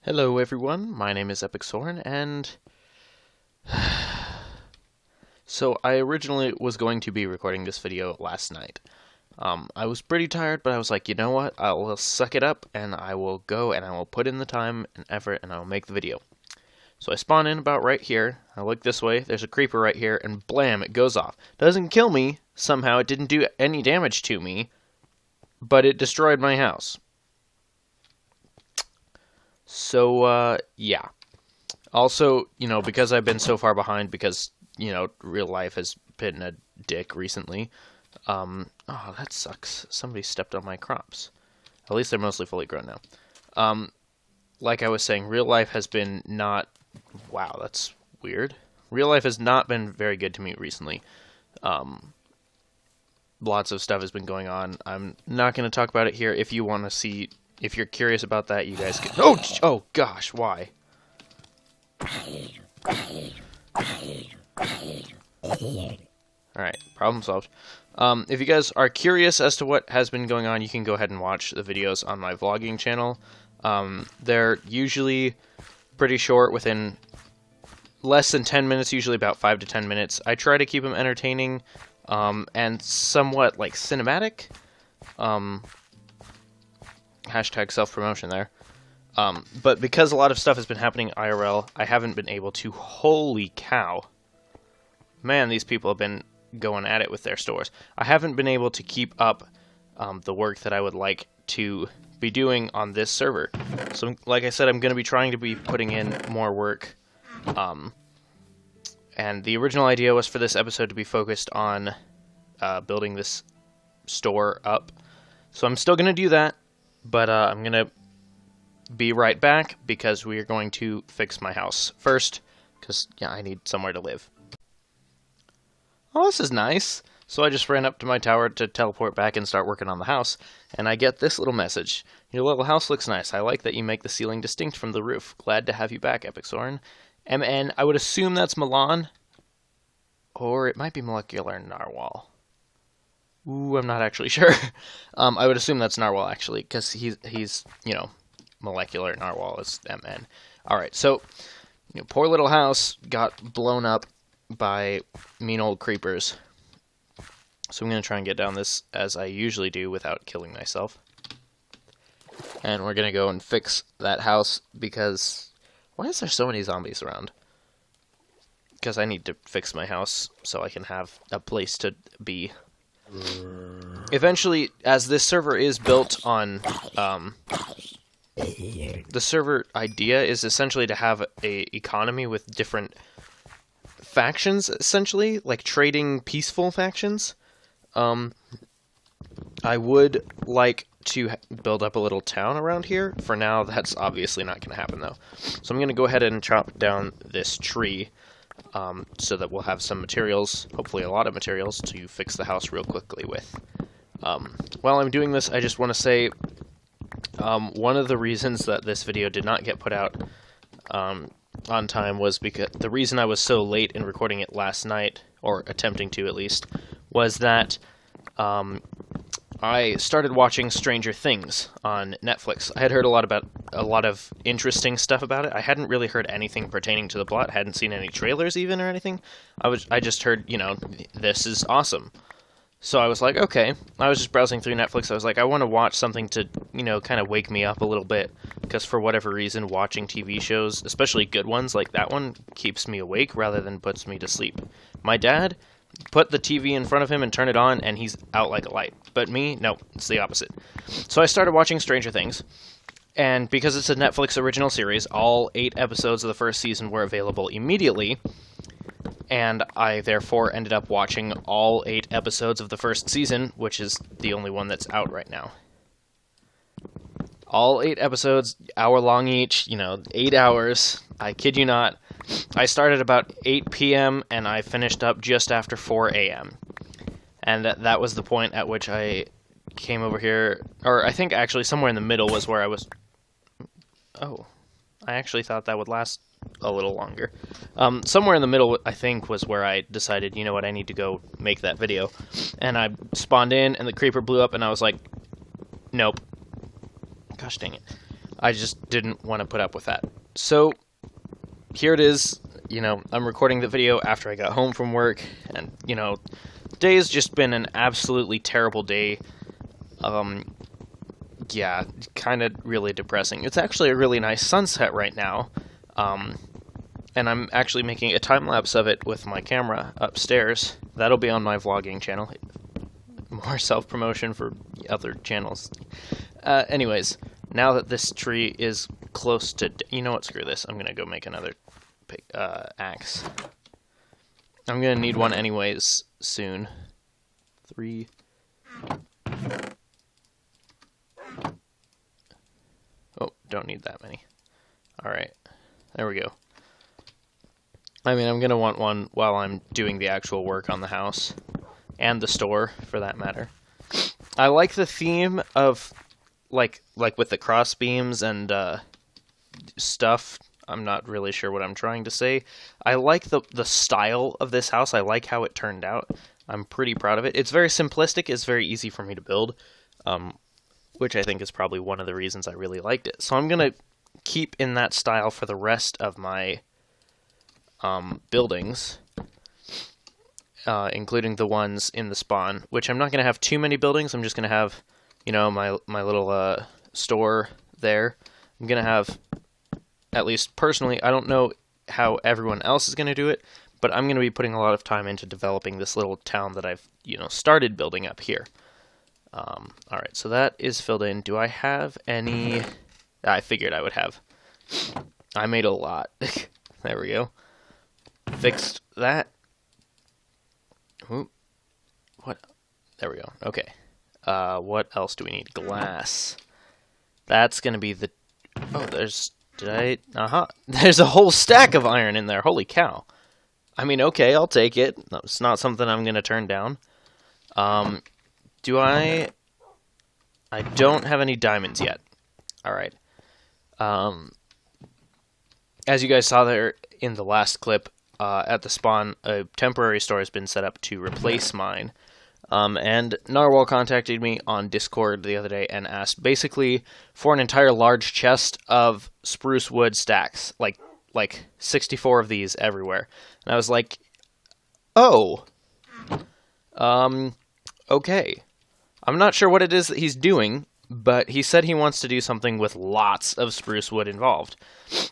Hello everyone, my name is Exile, and so I originally was going to be recording this video last night. I was pretty tired, but I was like, you know what, I will suck it up, and I will go and I will put in the time and effort, and I will make the video. So I spawn in about right here, I look this way, there's a creeper right here, and blam, it goes off. Doesn't kill me, somehow, it didn't do any damage to me, but it destroyed my house. So, yeah. Also, because I've been so far behind because, real life has been a dick recently. Oh, that sucks. Somebody stepped on my crops. At least they're mostly fully grown now. Like I was saying, real life has been not... Wow, that's weird. Real life has not been very good to me recently. Lots of stuff has been going on. I'm not going to talk about it here. If you want to see... If you're curious about that, you guys can... Oh gosh, why? Alright, problem solved. If you guys are curious as to what has been going on, you can go ahead and watch the videos on my vlogging channel. They're usually pretty short, within less than 10 minutes, usually about 5 to 10 minutes. I try to keep them entertaining, and somewhat, like, cinematic. Hashtag self-promotion there. But because a lot of stuff has been happening IRL, I haven't been able to... Holy cow. Man, these people have been going at it with their stores. I haven't been able to keep up the work that I would like to be doing on this server. So, like I said, I'm going to be trying to be putting in more work. And the original idea was for this episode to be focused on building this store up. So I'm still going to do that. But I'm going to be right back because we are going to fix my house first. Because, yeah, I need somewhere to live. Oh, this is nice. So I just ran up to my tower to teleport back and start working on the house. And I get this little message. Your little house looks nice. I like that you make the ceiling distinct from the roof. Glad to have you back, Exile. MN, I would assume that's Milan. Or it might be molecular narwhal. Ooh, I'm not actually sure. I would assume that's narwhal, actually, because he's molecular narwhal is MN. Alright, so, poor little house got blown up by mean old creepers. So I'm going to try and get down this as I usually do without killing myself. And we're going to go and fix that house because... Why is there so many zombies around? Because I need to fix my house so I can have a place to be. Eventually, as this server is built on, the server idea is essentially to have a economy with different factions, essentially, like trading peaceful factions. I would like to build up a little town around here. For now, that's obviously not going to happen, though. So I'm going to go ahead and chop down this tree. So that we'll have some materials, hopefully a lot of materials, to fix the house real quickly with. While I'm doing this, I just want to say one of the reasons that this video did not get put out on time was because the reason I was so late in recording it last night, or attempting to at least, was that I started watching Stranger Things on Netflix. I had heard a lot of interesting stuff about it. I hadn't really heard anything pertaining to the plot, hadn't seen any trailers even or anything. I just heard, this is awesome. So I was like, okay. I was just browsing through Netflix. I was like, I want to watch something to, kind of wake me up a little bit. Because for whatever reason, watching TV shows, especially good ones like that one, keeps me awake rather than puts me to sleep. My dad... Put the TV in front of him and turn it on, and he's out like a light. But me, no, it's the opposite. So I started watching Stranger Things, and because it's a Netflix original series, all 8 episodes of the first season were available immediately, and I therefore ended up watching all 8 episodes of the first season, which is the only one that's out right now. All 8 episodes, hour long each, 8 hours, I kid you not. I started about 8 p.m. and I finished up just after 4 a.m. And that was the point at which I came over here, or I think actually somewhere in the middle was where I was... Oh, I actually thought that would last a little longer. Somewhere in the middle, I think, was where I decided, you know what, I need to go make that video. And I spawned in and the creeper blew up and I was like, nope. Gosh dang it. I just didn't want to put up with that. So here it is. You know, I'm recording the video after I got home from work, and, you know, today has just been an absolutely terrible day. Yeah, kind of really depressing. It's actually a really nice sunset right now, and I'm actually making a time-lapse of it with my camera upstairs. That'll be on my vlogging channel. More self-promotion for other channels. Anyways, now that this tree is close to... You know what, screw this. I'm going to go make another axe. I'm going to need one anyways soon. 3... Oh, don't need that many. Alright, there we go. I mean, I'm going to want one while I'm doing the actual work on the house. And the store, for that matter. I like the theme of, like with the cross beams and stuff. I'm not really sure what I'm trying to say. I like the style of this house. I like how it turned out. I'm pretty proud of it. It's very simplistic. It's very easy for me to build. Which I think is probably one of the reasons I really liked it. So I'm going to keep in that style for the rest of my buildings, including the ones in the spawn, which I'm not going to have too many buildings. I'm just going to have, you know, my little store there. I'm going to have, at least personally, I don't know how everyone else is going to do it, but I'm going to be putting a lot of time into developing this little town that I've, you know, started building up here. Alright, so that is filled in. Do I have any... I figured I would have. I made a lot. There we go. Fixed that. Ooh. What? There we go. Okay. What else do we need? Glass. That's gonna be the... Oh, there's... Did I... Uh-huh. There's a whole stack of iron in there. Holy cow. I mean, okay, I'll take it. It's not something I'm gonna turn down. Do I don't have any diamonds yet. Alright. As you guys saw there in the last clip, at the spawn, a temporary store has been set up to replace mine. And Narwhal contacted me on Discord the other day and asked basically for an entire large chest of spruce wood stacks. Like 64 of these everywhere. And I was like, oh. Okay. I'm not sure what it is that he's doing, but he said he wants to do something with lots of spruce wood involved.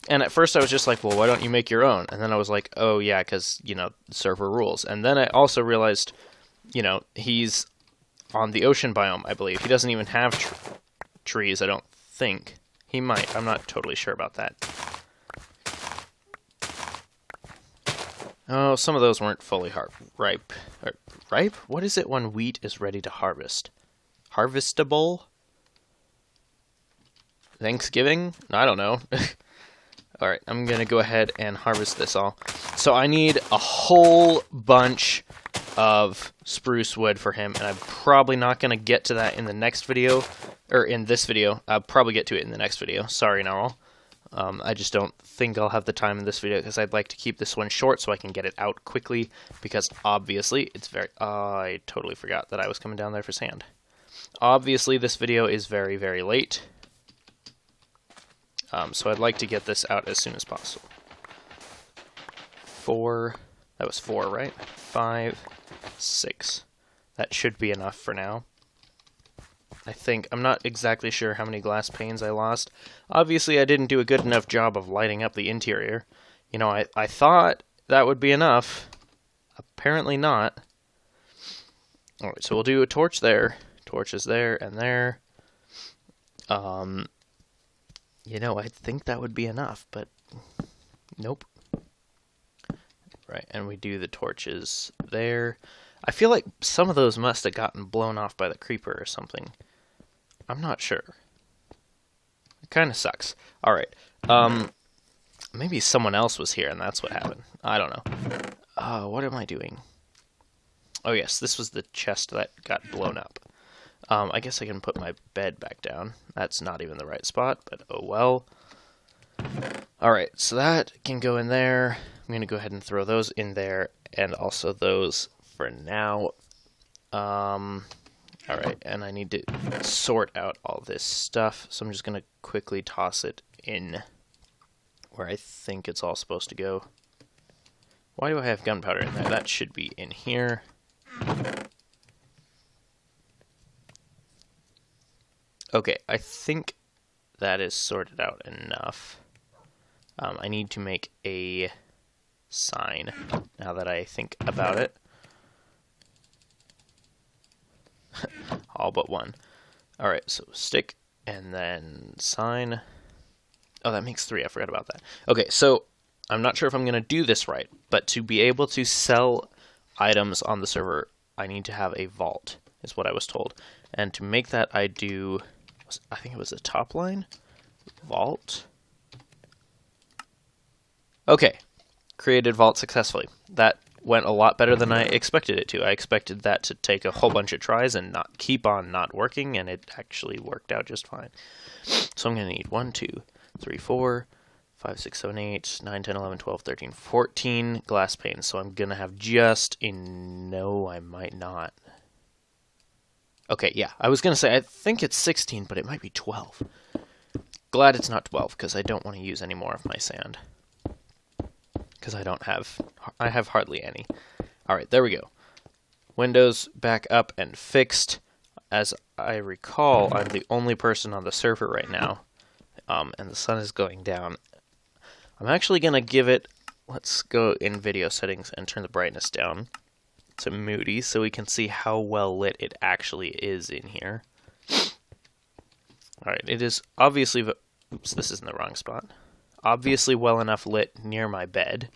And at first I was just like, well, why don't you make your own? And then I was like, oh yeah, because, you know, server rules. And then I also realized, you know, he's on the ocean biome, I believe. He doesn't even have trees, I don't think. He might. I'm not totally sure about that. Oh, some of those weren't fully ripe. Ripe? What is it when wheat is ready to harvest? Harvestable? Thanksgiving? I don't know. Alright, I'm going to go ahead and harvest this all. So I need a whole bunch of spruce wood for him, and I'm probably not going to get to that in the next video, or in this video. I'll probably get to it in the next video. Sorry, Narwhal. I just don't think I'll have the time in this video because I'd like to keep this one short so I can get it out quickly, because obviously it's very... I totally forgot that I was coming down there for sand. Obviously this video is very, very late, so I'd like to get this out as soon as possible. 4... That was 4, right? 5, 6. That should be enough for now. I think. I'm not exactly sure how many glass panes I lost. Obviously, I didn't do a good enough job of lighting up the interior. You know, I thought that would be enough. Apparently not. Alright, so we'll do a torch there. Torches there and there. You know, I think that would be enough, but nope. Right, and we do the torches there. I feel like some of those must have gotten blown off by the creeper or something. I'm not sure. It kind of sucks. Alright, maybe someone else was here and that's what happened. I don't know. What am I doing? Oh yes, this was the chest that got blown up. I guess I can put my bed back down. That's not even the right spot, but oh well. Alright, so that can go in there. I'm going to go ahead and throw those in there, and also those for now. Alright, and I need to sort out all this stuff, so I'm just going to quickly toss it in where I think it's all supposed to go. Why do I have gunpowder in there? That should be in here. Okay, I think that is sorted out enough. I need to make a sign now that I think about it. All but one. Alright, so stick and then sign. Oh, that makes 3. I forgot about that. Okay, so I'm not sure if I'm going to do this right, but to be able to sell items on the server, I need to have a vault, is what I was told. And to make that, I do, I think it was the top line, vault. Okay, created vault successfully. That went a lot better than I expected it to. I expected that to take a whole bunch of tries and not keep on not working, and it actually worked out just fine. So I'm going to need 1, 2, 3, 4, 5, 6, 7, 8, 9, 10, 11, 12, 13, 14 glass panes. So I'm going to have just in... No, I might not. Okay, yeah. I was going to say, I think it's 16, but it might be 12. Glad it's not 12, because I don't want to use any more of my sand. Because I have hardly any. Alright, there we go. Windows back up and fixed. As I recall, I'm the only person on the server right now. And the sun is going down. I'm actually going to give it, let's go in video settings and turn the brightness down to moody so we can see how well lit it actually is in here. Alright, it is obviously, oops, this is in the wrong spot. Obviously well enough lit near my bed.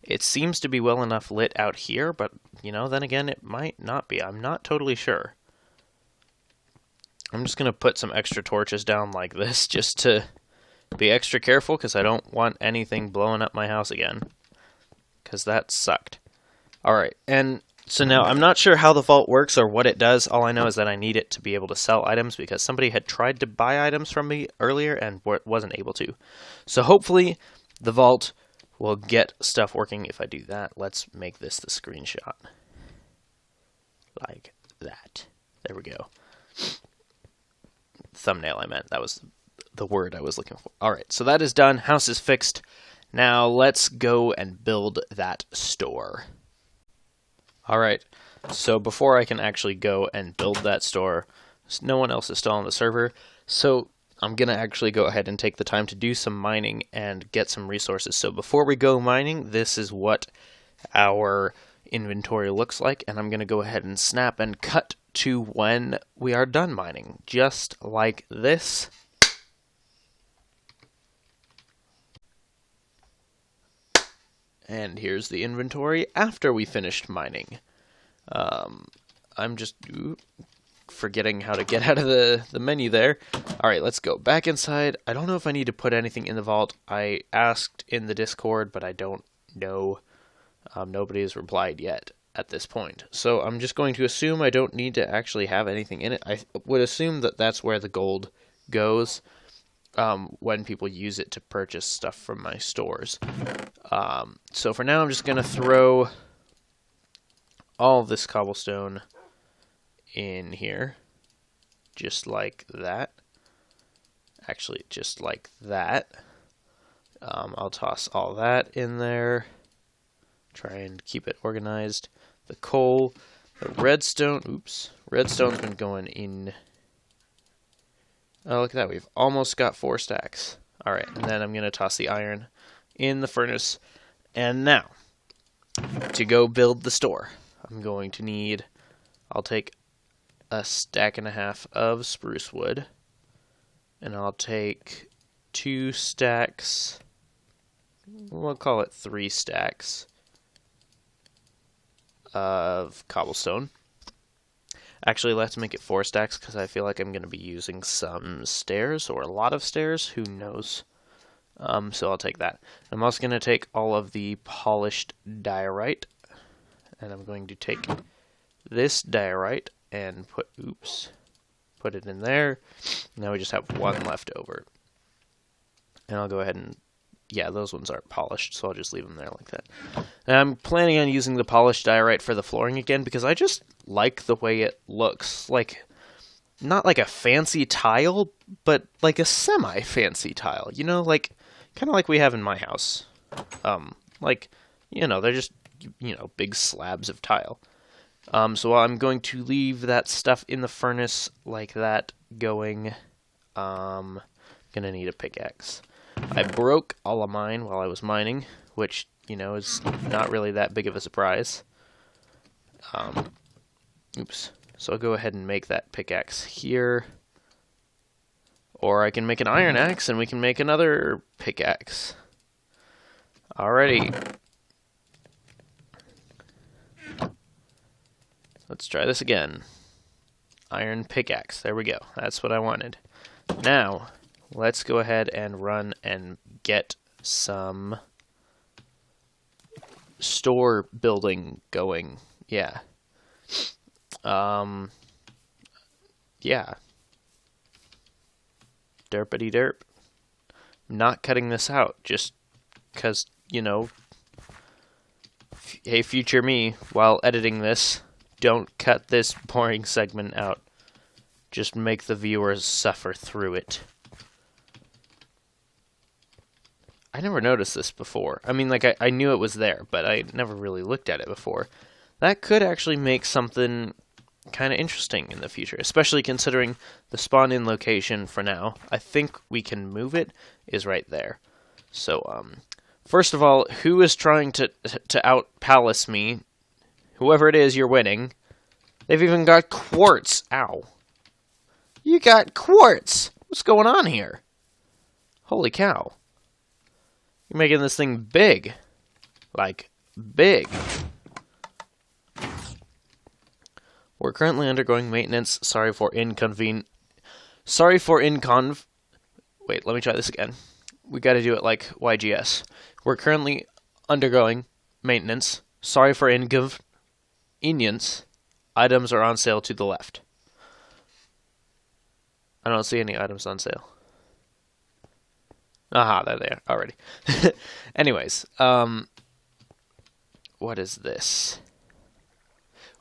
It seems to be well enough lit out here, but, you know, then again, it might not be. I'm not totally sure. I'm just going to put some extra torches down like this just to be extra careful because I don't want anything blowing up my house again. Because that sucked. Alright, and so now I'm not sure how the vault works or what it does. All I know is that I need it to be able to sell items because somebody had tried to buy items from me earlier and wasn't able to. So hopefully the vault will get stuff working if I do that. Let's make this the screenshot. Like that. There we go. Thumbnail, I meant. That was the word I was looking for. Alright, so that is done. House is fixed. Now let's go and build that store. Alright, so before I can actually go and build that store, no one else is still on the server, so I'm going to actually go ahead and take the time to do some mining and get some resources. So before we go mining, this is what our inventory looks like, and I'm going to go ahead and snap and cut to when we are done mining, just like this. And here's the inventory after we finished mining. I'm just forgetting how to get out of the menu there. Alright, let's go back inside. I don't know if I need to put anything in the vault. I asked in the Discord, but I don't know. Nobody has replied yet at this point. So I'm just going to assume I don't need to actually have anything in it. I would assume that that's where the gold goes when people use it to purchase stuff from my stores. So for now I'm just going to throw all of this cobblestone in here. Just like that. Actually, just like that. I'll toss all that in there. Try and keep it organized. The coal, the redstone, oops, redstone's been going in. Oh, look at that, we've almost got 4 stacks. Alright, and then I'm going to toss the iron in the furnace. And now, to go build the store, I'm going to need, I'll take a stack and a half of spruce wood. And I'll take 2 stacks, we'll call it 3 stacks of cobblestone. Actually, let's make it 4 stacks because I feel like I'm going to be using some stairs or a lot of stairs. Who knows? So I'll take that. I'm also going to take all of the polished diorite, and I'm going to take this diorite and put it in there. Now we just have 1 left over. And I'll go ahead and yeah, those ones aren't polished, so I'll just leave them there like that. And I'm planning on using the polished diorite for the flooring again because I just like the way it looks. Like, not like a fancy tile, but like a semi-fancy tile. You know, like, kind of like we have in my house. Like, you know, they're just, you know, big slabs of tile. So I'm going to leave that stuff in the furnace like that going. Gonna need a pickaxe. I broke all of mine while I was mining, which, you know, is not really that big of a surprise. Oops. So I'll go ahead and make that pickaxe here. Or I can make an iron axe and we can make another pickaxe. Alrighty. Let's try this again. Iron pickaxe. There we go. That's what I wanted. Now, let's go ahead and run and get some store building going. Yeah. Yeah. Derpity derp. I'm not cutting this out just because, you know, hey, future me, while editing this, don't cut this boring segment out. Just make the viewers suffer through it. I never noticed this before. I mean, like, I knew it was there, but I never really looked at it before. That could actually make something kind of interesting in the future, especially considering the spawn-in location for now. I think we can move it, is right there. So, first of all, who is trying to out-palace me? Whoever it is, you're winning. They've even got quartz. Ow. You got quartz! What's going on here? Holy cow. You're making this thing big. Like, big. We're currently undergoing maintenance. Sorry for Wait, let me try this again. We gotta do it like YGS. We're currently undergoing maintenance. Sorry for inconvenience. Items are on sale to the left. I don't see any items on sale. Aha, there they are already. Anyways, what is this?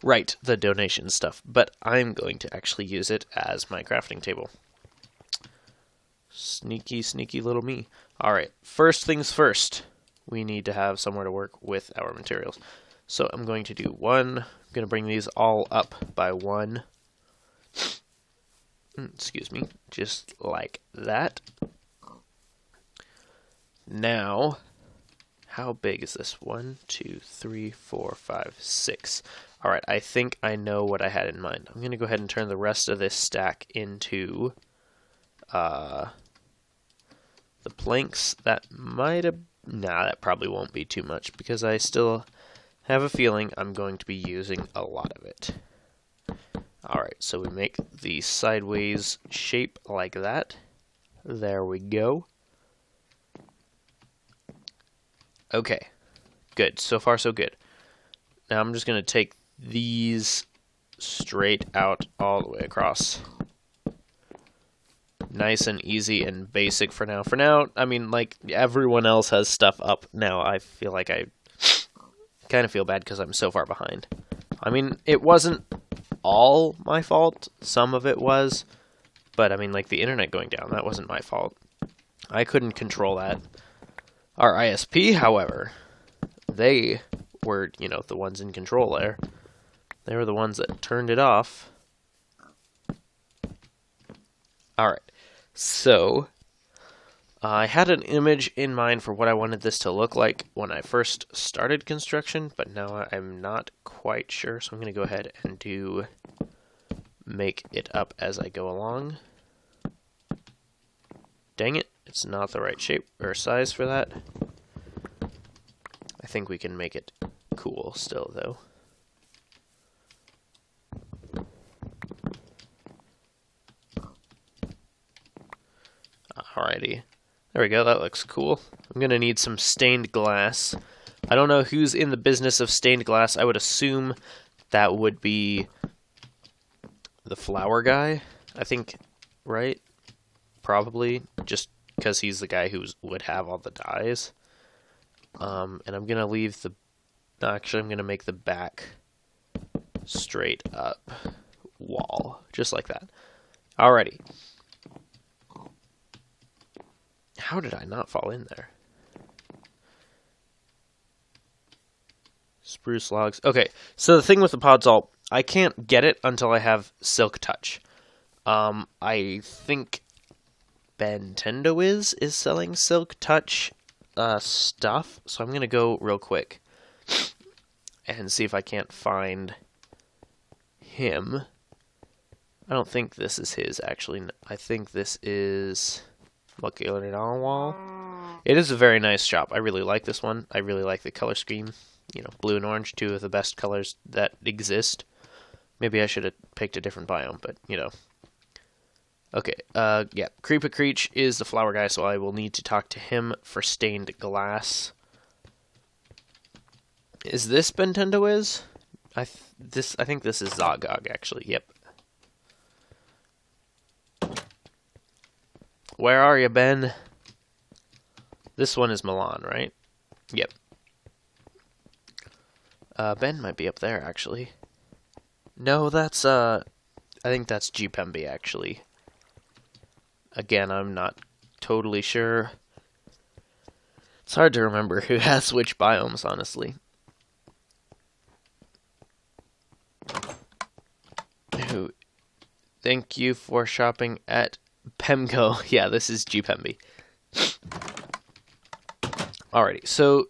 Right, the donation stuff, but I'm going to actually use it as my crafting table. Sneaky, sneaky little me. Alright, first things first. We need to have somewhere to work with our materials. So I'm going to do one. I'm going to bring these all up by one. Excuse me. Just like that. Now, how big is this? 1, 2, 3, 4, 5, 6. Alright, I think I know what I had in mind. I'm going to go ahead and turn the rest of this stack into the planks. That might have... Nah, that probably won't be too much because I still have a feeling I'm going to be using a lot of it. Alright, so we make the sideways shape like that. There we go. Okay, good. So far, so good. Now I'm just going to take these straight out all the way across. Nice and easy and basic for now. For now, I mean, like, everyone else has stuff up now. I feel like I kind of feel bad because I'm so far behind. I mean, it wasn't all my fault. Some of it was. But, I mean, like, the internet going down, that wasn't my fault. I couldn't control that. Our ISP, however, they were, you know, the ones in control there. They were the ones that turned it off. Alright, so I had an image in mind for what I wanted this to look like when I first started construction, but now I'm not quite sure, so I'm going to go ahead and make it up as I go along. Dang it, it's not the right shape or size for that. I think we can make it cool still, though. Alrighty. There we go, that looks cool. I'm going to need some stained glass. I don't know who's in the business of stained glass. I would assume that would be the flower guy, I think, right? Probably. Just because he's the guy who would have all the dyes. And I'm gonna leave the. Actually, I'm gonna make the back straight up wall, just like that. Alrighty. How did I not fall in there? Spruce logs. Okay, so the thing with the Podzol, I can't get it until I have Silk Touch. I think Bentendo is selling Silk Touch stuff, so I'm gonna go real quick and see if I can't find him. I don't think this is his, actually. I think this is Wall. It is a very nice shop. I really like this one. I really like the color scheme. You know, blue and orange, two of the best colors that exist. Maybe I should have picked a different biome, but, you know. Okay, yeah. Creepa Creech is the flower guy, so I will need to talk to him for stained glass. Is this Bentendo is? I think this is Zogog, actually. Yep. Where are you, Ben? This one is Milan, right? Yep. Ben might be up there, actually. No, that's, I think that's Gpembe, actually. Again, I'm not totally sure. It's hard to remember who has which biomes, honestly. Thank you for shopping at Pemco. Yeah, this is Gpembe. Alrighty, so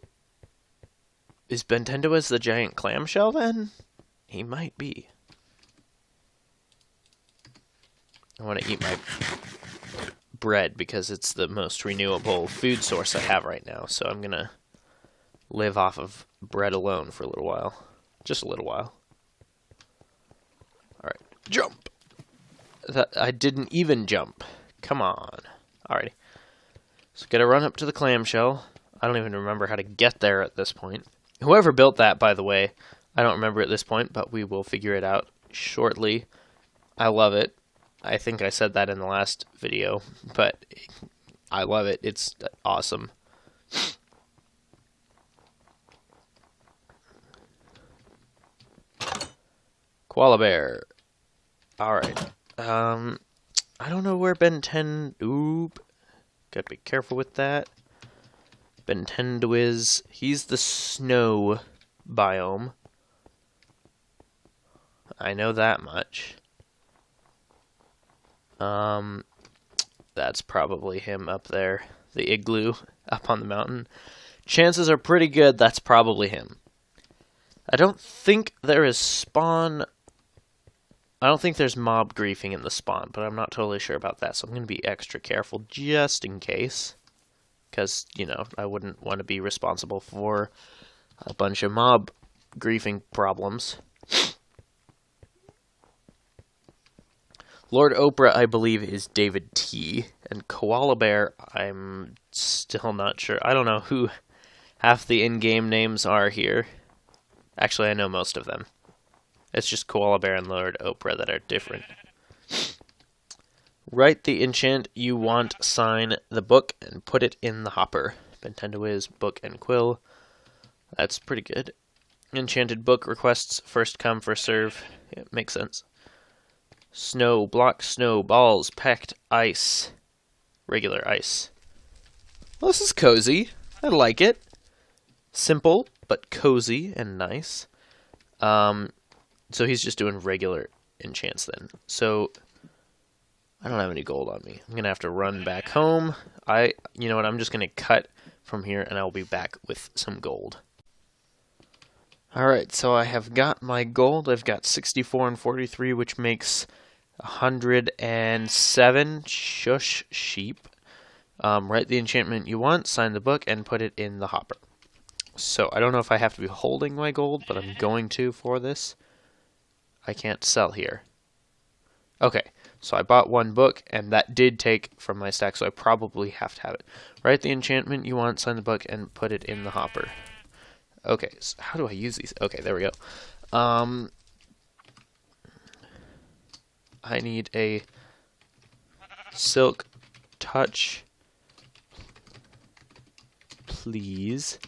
is Bentendo as the giant clamshell then? He might be. I want to eat my bread because it's the most renewable food source I have right now, so I'm gonna live off of bread alone for a little while. Just a little while. Alright, jump! I didn't even jump. Come on. Alrighty. So gotta run up to the clamshell. I don't even remember how to get there at this point. Whoever built that, by the way, I don't remember at this point, but we will figure it out shortly. I love it. I think I said that in the last video, but I love it. It's awesome. Koala bear. Alright. I don't know where Oop. Gotta be careful with that. Bentendo is. He's the snow biome. I know that much. That's probably him up there. The igloo up on the mountain. Chances are pretty good that's probably him. I don't think there is spawn. I don't think there's mob griefing in the spawn, but I'm not totally sure about that, so I'm going to be extra careful just in case. Because, you know, I wouldn't want to be responsible for a bunch of mob griefing problems. Lord Oprah, I believe, is David T. And Koala Bear, I'm still not sure. I don't know who half the in-game names are here. Actually, I know most of them. It's just Koala Bear and Lord Oprah that are different. Write the enchant you want, sign the book, and put it in the hopper. Bentendo is book and quill. That's pretty good. Enchanted book requests first come, first serve. Yeah, makes sense. Snow, block, snow, balls, packed ice. Regular ice. Well, this is cozy. I like it. Simple, but cozy and nice. So he's just doing regular enchants then. So I don't have any gold on me. I'm going to have to run back home. You know what, I'm just going to cut from here and I'll be back with some gold. Alright, so I have got my gold. I've got 64 and 43, which makes 107 shush sheep. Write the enchantment you want, sign the book, and put it in the hopper. So I don't know if I have to be holding my gold, but I'm going to for this. I can't sell here. Okay, so I bought one book, and that did take from my stack, so I probably have to have it. Write the enchantment you want, sign the book, and put it in the hopper. Okay, so how do I use these? Okay, there we go. I need a silk touch please,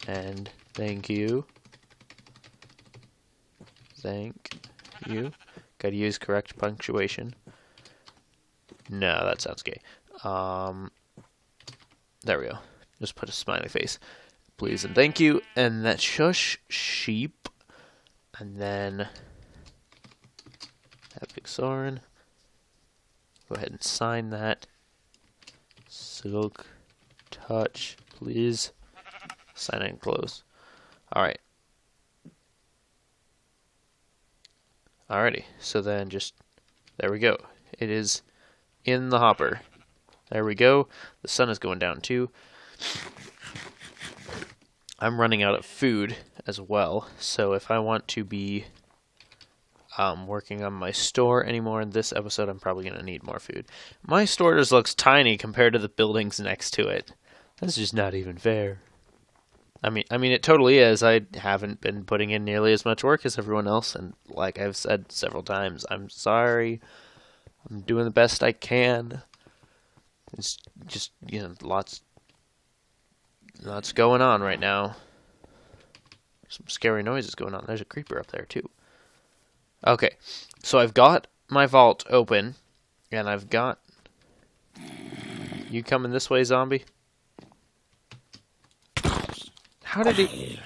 and thank you. Thank you. Gotta use correct punctuation. No, that sounds gay. There we go. Just put a smiley face. Please and thank you. And that's shush sheep. And then Epic Soren. Go ahead and sign that. Silk touch, please. Sign and close. Alright. Alrighty. So then just, there we go. It is in the hopper. There we go. The sun is going down too. I'm running out of food as well, so if I want to be working on my store anymore in this episode, I'm probably going to need more food. My store just looks tiny compared to the buildings next to it. That's just not even fair. I mean, it totally is. I haven't been putting in nearly as much work as everyone else, and like I've said several times, I'm sorry. I'm doing the best I can. It's just, you know, lots going on right now. Some scary noises going on. There's a creeper up there too. Okay, so I've got my vault open, and I've got... You coming this way, zombie? How did he...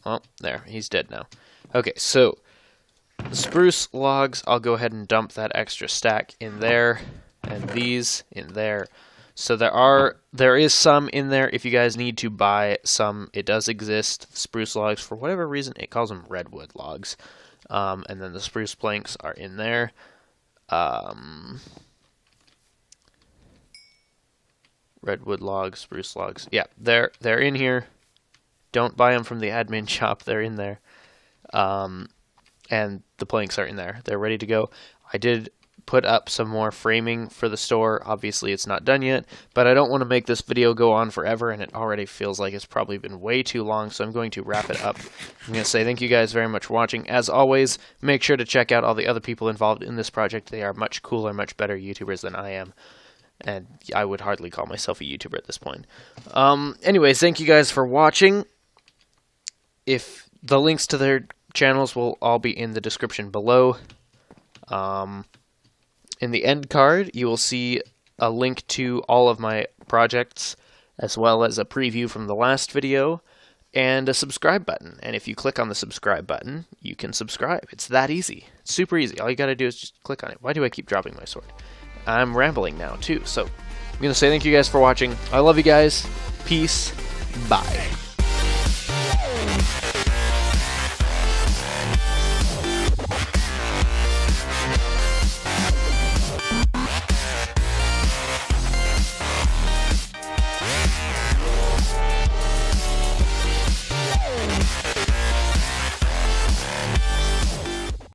Oh, there. He's dead now. Okay, so the spruce logs, I'll go ahead and dump that extra stack in there, and these in there. So there is some in there if you guys need to buy some. It does exist. Spruce logs, for whatever reason, it calls them redwood logs. And then the spruce planks are in there. Redwood logs, spruce logs. Yeah, they're in here. Don't buy them from the admin shop. They're in there. And the planks are in there. They're ready to go. I did put up some more framing for the store. Obviously, it's not done yet, but I don't want to make this video go on forever, and it already feels like it's probably been way too long, so I'm going to wrap it up. I'm going to say thank you guys very much for watching. As always, make sure to check out all the other people involved in this project. They are much cooler, much better YouTubers than I am, and I would hardly call myself a YouTuber at this point. Anyways, thank you guys for watching. If the links to their channels will all be in the description below. In the end card, you will see a link to all of my projects, as well as a preview from the last video, and a subscribe button. And if you click on the subscribe button, you can subscribe. It's that easy. It's super easy. All you gotta do is just click on it. Why do I keep dropping my sword? I'm rambling now, too. So I'm gonna say thank you guys for watching. I love you guys. Peace. Bye.